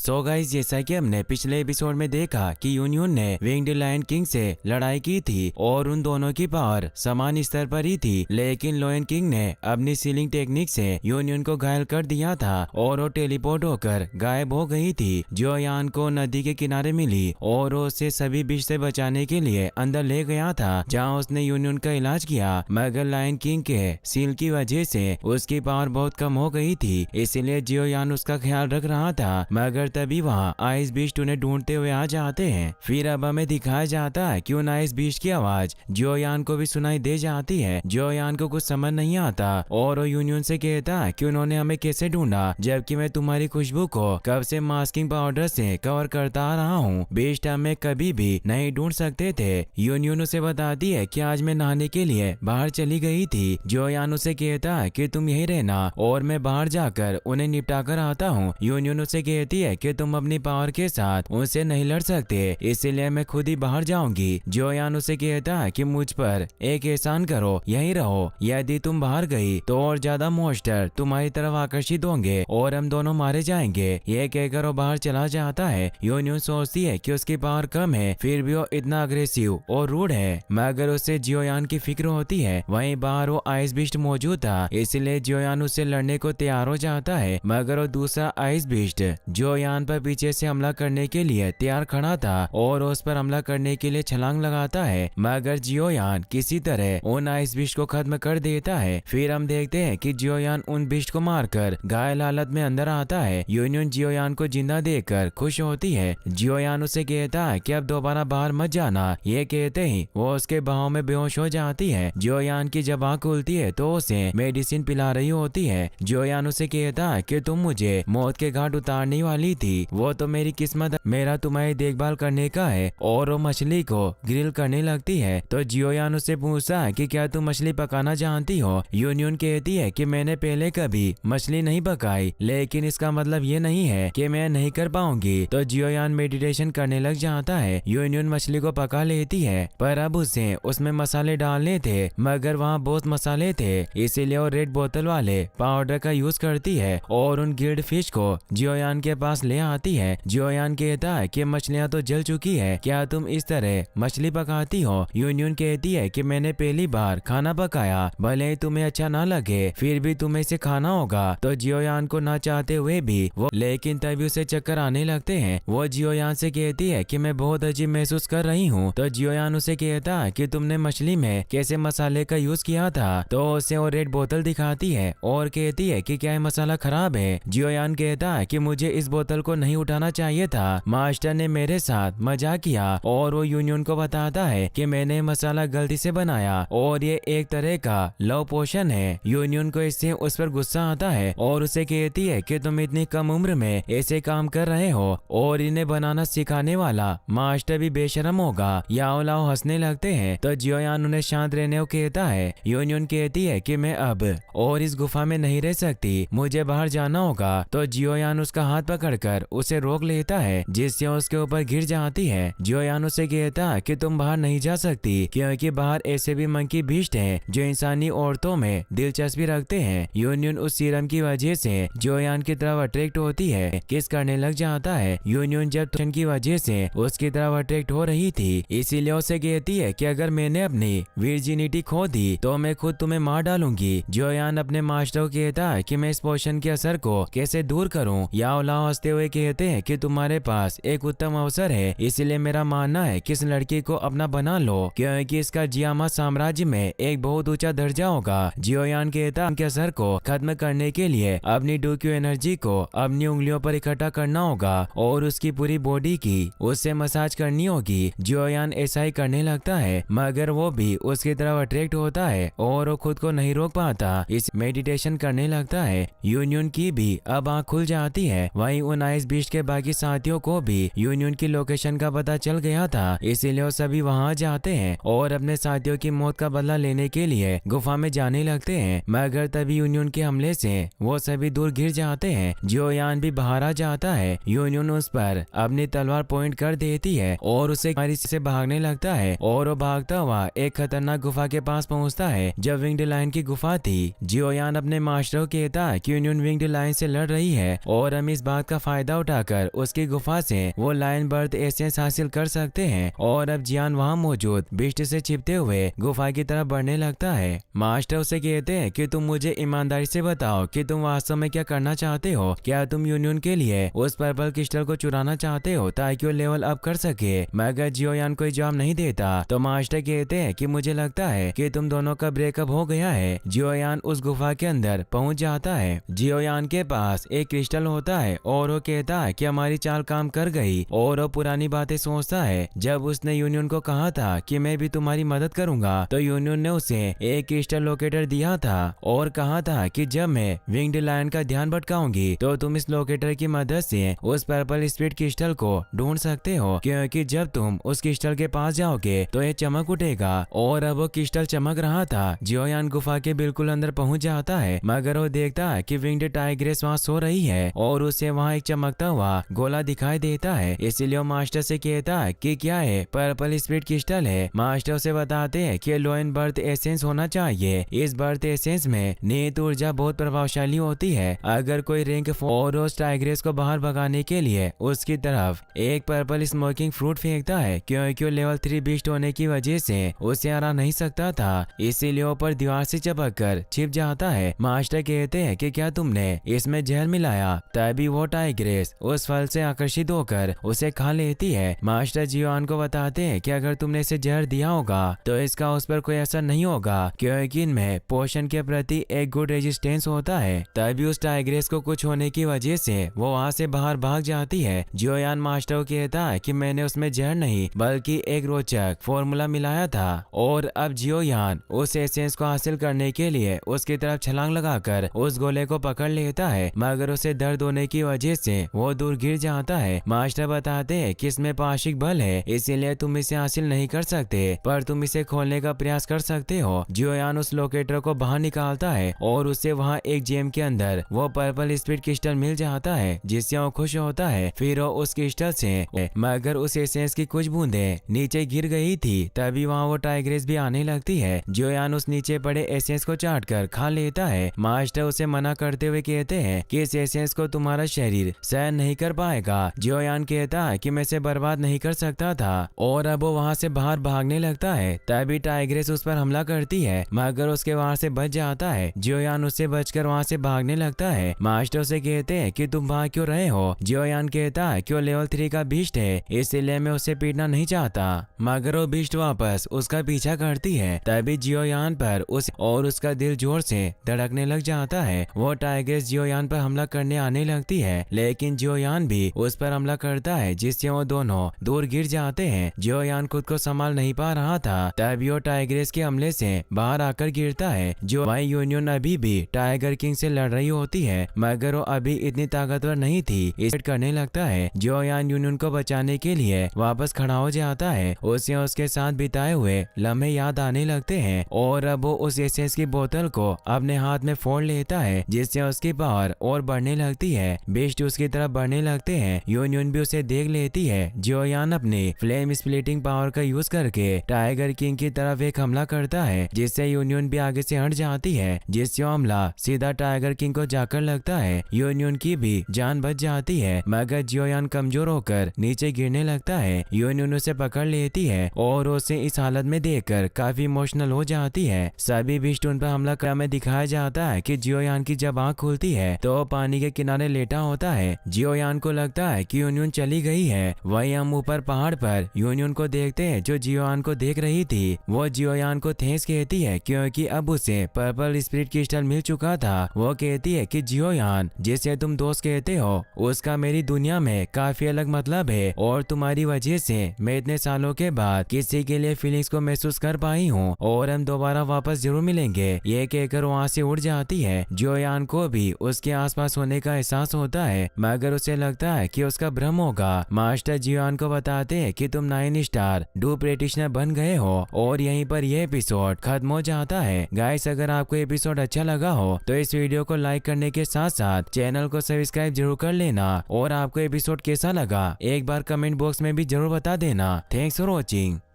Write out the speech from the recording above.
So guys, जैसा कि हमने पिछले एपिसोड में देखा कि यूनियन ने विंग्ड लायन किंग से लड़ाई की थी और उन दोनों की पावर समान स्तर पर ही थी, लेकिन लायन किंग ने अपनी सीलिंग टेक्निक से यूनियन को घायल कर दिया था और वो टेलीपोर्ट होकर गायब हो गई थी। जो यान को नदी के किनारे मिली और उसे सभी विष से बचाने के लिए अंदर ले गया था, जहाँ उसने यूनियन का इलाज किया। मगर लायन किंग के सील की वजह से उसकी पावर बहुत कम हो गई थी, इसलिए जियो यान उसका ख्याल रख रहा था। मगर तभी वहाँ आइस बीस्ट उन्हें ढूंढते हुए आ जाते हैं। फिर अब हमें दिखाया जाता है कि उन आइस बीस्ट की आवाज जियो यान को भी सुनाई दे जाती है। जियो यान को कुछ समझ नहीं आता और वो यूनियन से कहता है कि उन्होंने हमें कैसे ढूंढा, जबकि मैं तुम्हारी खुशबू को कब से मास्किंग पाउडर से कवर करता आ रहा हूँ। बीस्ट हमें कभी भी नहीं ढूंढ सकते थे। यूनियन उसे बताती है कि आज मैं नहाने के लिए बाहर चली गई थी। जियो यान उसे कहता है कि तुम यही रहना और मैं बाहर जाकर उन्हें निपटा कर आता हूँ। यूनियन उसे कहती है कि तुम अपनी पावर के साथ उनसे नहीं लड़ सकते, इसलिए मैं खुद ही बाहर जाऊंगी। जियो यान उसे कहता है कि मुझ पर एक एहसान करो, यहीं रहो। यदि तुम बाहर गई तो और ज्यादा मॉन्स्टर तुम्हारी तरफ आकर्षित होंगे और हम दोनों मारे जाएंगे। यह कहकर वो बाहर चला जाता है। यूनियन सोचती है कि उसकी पावर कम है, फिर भी वो इतना अग्रेसिव और रूड है। मगर उसे जियो यान की फिक्र होती है। वहीं बाहर वो आइस बीस्ट मौजूद था, इसलिए जियो यान उससे लड़ने को तैयार हो जाता है। मगर वो दूसरा आइस बीस्ट जियो यान पर पीछे से हमला करने के लिए तैयार खड़ा था और उस पर हमला करने के लिए छलांग लगाता है। मगर जियो यान किसी तरह उन आइस बीस्ट को खत्म कर देता है। फिर हम देखते हैं कि जियो यान उन बीस्ट को मारकर घायल हालत में अंदर आता है। यूनियन जियो यान को जिंदा देखकर खुश होती है। जियो यान उसे कहता है कि अब दोबारा बाहर मत जाना। ये कहते ही वो उसके बाहों में बेहोश हो जाती है। जियो यान की जब आँख खुलती है तो उसे मेडिसिन पिला रही होती है। जियो यान उसे कहता है कि तुम मुझे मौत के घाट उतारने वाली थी, वो तो मेरी किस्मत मेरा तुम्हारी देखभाल करने का है। और वो मछली को ग्रिल करने लगती है। तो जियो यान उससे पूछता है कि क्या तुम मछली पकाना जानती हो। यूनियन कहती है कि मैंने पहले कभी मछली नहीं पकाई, लेकिन इसका मतलब ये नहीं है कि मैं नहीं कर पाऊंगी। तो जियो यान मेडिटेशन करने लग जाता है। यूनियन मछली को पका लेती है, पर अब उसे उसमें मसाले डालने थे, मगर वहाँ बहुत मसाले थे, इसीलिए वो रेड बोतल वाले पाउडर का यूज करती है और उन गिल्ड फिश को जियो यान के पास ले आती है। जियो यान कहता है कि मछलियाँ तो जल चुकी है, क्या तुम इस तरह मछली पकाती हो। यूनियन कहती है कि मैंने पहली बार खाना पकाया, भले ही तुम्हें अच्छा ना लगे, फिर भी तुम्हें इसे खाना होगा। तो जियो यान को ना चाहते हुए भी वो, लेकिन तभी उसे चक्कर आने लगते हैं। वो जियो यान से कहती है कि मैं बहुत अजीब महसूस कर रही हूँ। तो जियो यान उसे कहता है कि तुमने मछली में कैसे मसाले का यूज किया था। तो उसे वो रेड बोतल दिखाती है और कहती है कि क्या ये मसाला खराब है। जियो यान कहता है कि मुझे इस बोतल को नहीं उठाना चाहिए था, मास्टर ने मेरे साथ मजाक किया। और वो यूनियन को बताता है कि मैंने मसाला गलती से बनाया और ये एक तरह का लव पोशन है। यूनियन को इससे उस पर गुस्सा आता है और उसे कहती है कि तुम इतनी कम उम्र में ऐसे काम कर रहे हो और इन्हें बनाना सिखाने वाला मास्टर भी बेशरम होगा। याओ लाओ हंसने लगते हैं। तो जियो यान उन्हें शांत रहने को कहता है। यूनियन कहती है कि मैं अब और इस गुफा में नहीं रह सकती, मुझे बाहर जाना होगा। तो जियो यान उसका हाथ पकड़कर उसे रोक लेता है, जिससे उसके ऊपर गिर जाती है। जियो यान उसे कहता है कि तुम बाहर नहीं जा सकती, क्योंकि बाहर ऐसे भी मंकी बीस्ट हैं जो इंसानी औरतों में दिलचस्पी रखते हैं। यूनियन उस सीरम की वजह से जियो यान की तरफ अट्रैक्ट होती है, किस करने लग जाता है। यूनियन जब की वजह से उसकी तरफ अट्रैक्ट हो रही थी, इसीलिए उसे कहती है कि अगर मैंने अपनी वर्जिनिटी खो दी तो मैं खुद तुम्हें मार डालूंगी। जियो यान अपने मास्टर को कहता है कि मैं इस पोशन के असर को कैसे दूर करूं। याओ लाओ हंसते हुए कहते हैं कि तुम्हारे पास एक उत्तम अवसर है, इसलिए मेरा मानना है कि इस लड़की को अपना बना लो, क्योंकि इसका जियामा साम्राज्य में एक बहुत ऊंचा दर्जा होगा। जियो यान कहता है कि असर को खत्म करने के लिए अपनी डूक्यू एनर्जी को अपनी उंगलियों पर इकट्ठा करना होगा और उसकी पूरी बॉडी की उससे मसाज करनी होगी। जियो यान ऐसा ही करने लगता है, मगर वो भी उसकी तरफ अट्रैक्ट होता है और वो खुद को नहीं रोक पाता, इस मेडिटेशन करने लगता है। यूनियन की भी अब आँख खुल जाती है। वहीं उन आइस बीस्ट के बाकी साथियों को भी यूनियन की लोकेशन का पता चल गया था, इसीलिए वो सभी वहां जाते हैं और अपने साथियों की मौत का बदला लेने के लिए गुफा में जाने लगते हैं। मगर तभी यूनियन के हमले से वो सभी दूर गिर जाते हैं। जियो यान भी बाहर आ जाता है। यूनियन उस पर अपनी तलवार पॉइंट कर देती है और उसे से भागने लगता है और वो भागता हुआ एक खतरनाक गुफा के पास पहुंचता है, जब विंग्ड लायन की गुफा थी। जियो यान अपने मास्टर को कहता है कि यूनियन विंग्ड लायन से लड़ रही है और हम इस बात का फायदा उठाकर उसकी गुफा से वो लायन बर्थ एसेंस हासिल कर सकते हैं। और अब जियान वहाँ मौजूद बिस्ट से छिपते हुए गुफा की तरफ बढ़ने लगता है। मास्टर उसे कहते हैं कि तुम मुझे ईमानदारी से बताओ कि तुम वास्तव में क्या करना चाहते हो। क्या तुम यूनियन के लिए उस पर्पल क्रिस्टल को चुराना चाहते हो ताकि वो लेवल अप कर सके। मगर जियोयान कोई जवाब नहीं देता तो मास्टर कहते हैं कि मुझे लगता है कि तुम दोनों का ब्रेकअप हो गया है। जियोयान उस गुफा के अंदर पहुंच जाता है। जियोयान के पास एक क्रिस्टल होता है और वो कहता है कि हमारी चाल काम कर गई और वो पुरानी बातें सोचता है। जब उसने यूनियन को कहा था कि मैं भी तुम्हारी मदद करूंगा तो यूनियन ने उसे एक क्रिस्टल लोकेटर दिया था और कहा था कि जब मैं विंग्ड लायन का ध्यान भटकाऊंगी तो तुम इस लोकेटर की मदद से उस पर्पल स्पिरिट क्रिस्टल को ढूंढ सकते हो, क्योंकि जब तुम उस क्रिस्टल के पास जाओगे तो ये चमक उठेगा। और अब वो क्रिस्टल चमक रहा था। जियोयान गुफा के बिल्कुल अंदर पहुंच जाता है मगर वो देखता है कि विंग्ड टाइग्रेस वहाँ सो रही है और उसे वहाँ एक चमकता हुआ गोला दिखाई देता है। इसीलिए वो मास्टर से कहता है कि क्या है पर्पल स्पिरिट क्रिस्टल है। मास्टर उसे बताते हैं कि लोयन बर्थ एसेंस होना चाहिए। इस बर्थ एसेंस में नीत ऊर्जा बहुत प्रभावशाली होती है। अगर कोई रिंग और उस टाइग्रेस को बाहर भगाने के लिए उसकी तरफ एक पर्पल स्मोकिंग फ्रूट फेंकता है, क्योंकि वो लेवल 3 बीस्ट होने की वजह से उसे हरा नहीं सकता था। इसीलिए ऊपर दीवार से चिपक कर छिप जाता है। मास्टर कहते हैं कि क्या तुमने इसमें जहर मिलाया। तभी वो टाइग्रेस उस फल से आकर्षित होकर उसे खा लेती है। मास्टर जियोयान को बताते हैं कि अगर तुमने इसे जहर दिया होगा तो इसका उस पर कोई असर नहीं होगा, क्योंकि इनमें पोषण के प्रति एक गुड रेजिस्टेंस होता है। तभी उस टाइग्रेस को कुछ होने की वजह से वो वहाँ से बाहर भाग जाती है। जियोयान मास्टर को कहता है कि मैंने उसमें जहर नहीं बल्कि एक रोचक फॉर्मूला मिलाया था। और अब जियोयान उस एसेंस को हासिल करने के लिए उसकी तरफ छलांग लगाकर उस गोले को पकड़ लेता है, मगर उसे दर्द होने की वजह से वो दूर गिर जाता है। मास्टर बताते हैं कि इसमें पाशिक बल है, इसीलिए तुम इसे हासिल नहीं कर सकते, पर तुम इसे खोलने का प्रयास कर सकते हो। जियोयान उस लोकेटर को बाहर निकालता है और उसे वहाँ एक जेम के अंदर वो पर्पल स्पिरिट क्रिस्टल मिल जाता है, जिससे वो खुश होता है। फिर वो उस क्रिस्टल से मगर उस एसेंस की कुछ बूंदें नीचे गिर गई थी। तभी वहाँ वो टाइग्रेस भी आने लगती है। जियोयान उस नीचे पड़े एसेंस को चाट कर खा लेता है। मास्टर उसे मना करते हुए कहते हैं कि इस एसेंस को तुम्हारा शरीर सहन नहीं कर पाएगा। जियोयान कहता है कि मैं इसे बर्बाद नहीं कर सकता था और अब वो वहाँ से बाहर भागने लगता है। तभी टाइग्रेस उस पर हमला करती है मगर उसके वहाँ से बच जाता है। जियोयान उससे बचकर वहाँ से भागने लगता है। मास्टर उसे कहते हैं कि तुम भाग क्यों रहे हो। जियोयान कहता है कि वो लेवल 3 का बीस्ट है, इसलिए मैं उसे पीटना नहीं चाहता, मगर वो बीस्ट वापस उसका पीछा करती है। तभी जियोयान पर उसका दिल जोर से धड़कने लग जाता है। वो टाइग्रेस जियोयान पर हमला करने आने लगती है, लेकिन जियोयान भी उस पर हमला करता है, जिससे वो दोनों दूर गिर जाते हैं। जियोयान खुद को संभाल नहीं पा रहा था। तभी वो टाइग्रेस के हमले से बाहर आकर गिरता है। जो भाई यूनियन अभी भी टाइगर किंग से लड़ रही होती है, मगर वो अभी इतनी ताकतवर नहीं थी। इसे करने लगता है। जियोयान यूनियन को बचाने के लिए वापस खड़ा हो जाता है। उसे उसके साथ बिताए हुए लम्हे याद आने लगते हैं और अब वो उस एसेंस की बोतल को अपने हाथ में फोड़ लेता है, जिससे उसकी पावर और बढ़ने लगती है। बेस्ट उसकी तरफ बढ़ने लगते हैं। यूनियन भी उसे देख लेती है। जियोयान अपनी फ्लेम स्प्लिटिंग पावर का यूज करके टाइगर किंग की तरफ एक हमला करता है, जिससे यूनियन भी आगे से हट जाती है, जिससे हमला सीधा टाइगर किंग को जाकर लगता है। यूनियन की भी जान बच जाती है, मगर जियोयान कमजोर होकर नीचे गिरने लगता है। यूनियन उसे पकड़ लेती है और उसे इस हालत में देखकर काफी इमोशनल हो जाती है। सभी बीस्ट उन पर हमला कर में दिखाया जाता है कि जियोयान की जब आँख खुलती है तो पानी के किनारे लेटा होता है। जियोयान को लगता है कि यूनियन चली गई है। वहीं हम ऊपर पहाड़ पर यूनियन को देखते हैं, जो जियोयान को देख रही थी। वो जियोयान को थैंक्स कहती है, क्योंकि अब उसे पर्पल स्पिरिट क्रिस्टल मिल चुका था। वो कहती है कि जियोयान, जिसे तुम दोस्त कहते हो, उसका मेरी दुनिया में काफी अलग मतलब है और तुम्हारी वजह से मैं इतने सालों के बाद किसी के लिए फीलिंग्स को महसूस कर पाई हूँ और हम दोबारा वापस जरूर मिलेंगे। ये कहकर वहाँ से उड़ जाती है। जियोयान को भी उसके आसपास होने का एहसास होता है, मगर उसे लगता है कि उसका भ्रम होगा। मास्टर जियोयान को बताते हैं कि तुम 9 स्टार डू प्रैक्टिशनर बन गए हो और यहीं पर यह एपिसोड खत्म हो जाता है। गाइस, अगर आपको एपिसोड अच्छा लगा हो तो इस वीडियो को लाइक करने के साथ साथ चैनल को सब्सक्राइब जरूर कर लेना और आपको एपिसोड कैसा लगा एक बार कमेंट बॉक्स में भी जरूर बता देना। Thanks for watching.